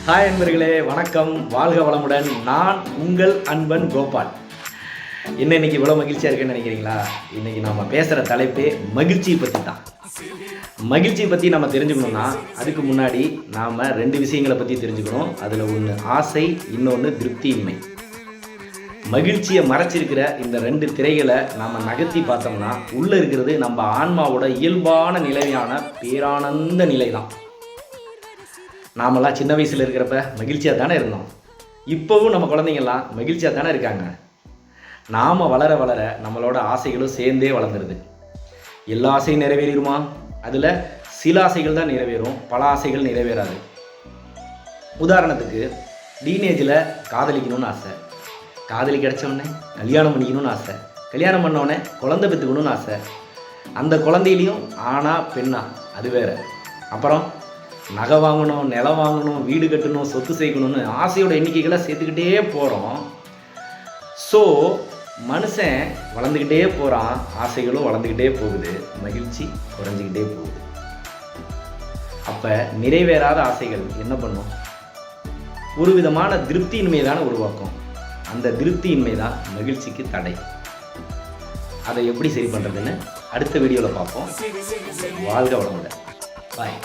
Hi அன்பர்களே, வணக்கம், வாழ்க வளமுடன். நான் உங்கள் அன்பன் கோபால். என்ன இன்னைக்கு இவ்வளோ மகிழ்ச்சியாக இருக்குன்னு நினைக்கிறீங்களா? இன்னைக்கு நம்ம பேசுகிற தலைப்பே மகிழ்ச்சியை பற்றி தான். மகிழ்ச்சியை பற்றி நம்ம தெரிஞ்சுக்கணும்னா அதுக்கு முன்னாடி நாம் 2 விஷயங்களை பற்றி தெரிஞ்சுக்கணும். அதில் ஒன்று ஆசை, இன்னொன்று திருப்தியின்மை. மகிழ்ச்சியை மறைச்சிருக்கிற இந்த 2 திரைகளை நாம் நகர்த்தி பார்த்தோம்னா உள்ளே இருக்கிறது நம்ம ஆன்மாவோட இயல்பான நிலையான பேரானந்த நிலை தான். நாமெல்லாம் சின்ன வயசில் இருக்கிறப்ப மகிழ்ச்சியாக தானே இருந்தோம். இப்போவும் நம்ம குழந்தைங்கள்லாம் மகிழ்ச்சியாக தானே இருக்காங்க. நாம் வளர வளர நம்மளோட ஆசைகளும் சேர்ந்தே வளர்ந்துருது. எல்லா ஆசையும் நிறைவேறிடுமா? அதில் சில ஆசைகள் தான் நிறைவேறும், பல ஆசைகள் நிறைவேறாது. உதாரணத்துக்கு டீனேஜில் காதலிக்கணும்னு ஆசை, காதலி கிடச்சோடனே கல்யாணம் பண்ணிக்கணும்னு ஆசை, கல்யாணம் பண்ணோடனே குழந்தை பெற்றுக்கணும்னு ஆசை, அந்த குழந்தையிலையும் ஆணா பெண்ணா அது வேறு. அப்புறம் நகை வாங்கணும், நிலம் வாங்கணும், வீடு கட்டணும், சொத்து சேர்க்கணும்னு ஆசையோட எண்ணிக்கைகளை சேர்த்துக்கிட்டே போகிறோம். ஸோ மனுஷன் வளர்ந்துக்கிட்டே போகிறான், ஆசைகளும் வளர்ந்துக்கிட்டே போகுது, மகிழ்ச்சி குறைஞ்சிக்கிட்டே போகுது. அப்போ நிறைவேறாத ஆசைகள் என்ன பண்ணும்? ஒரு விதமான திருப்தியின்மை தானே உருவாக்கும். அந்த திருப்தியின்மை தான் மகிழ்ச்சிக்கு தடை. அதை எப்படி சரி பண்ணுறதுன்னு அடுத்த வீடியோவில் பார்ப்போம். வாழ்க வளமுடன். பாய்.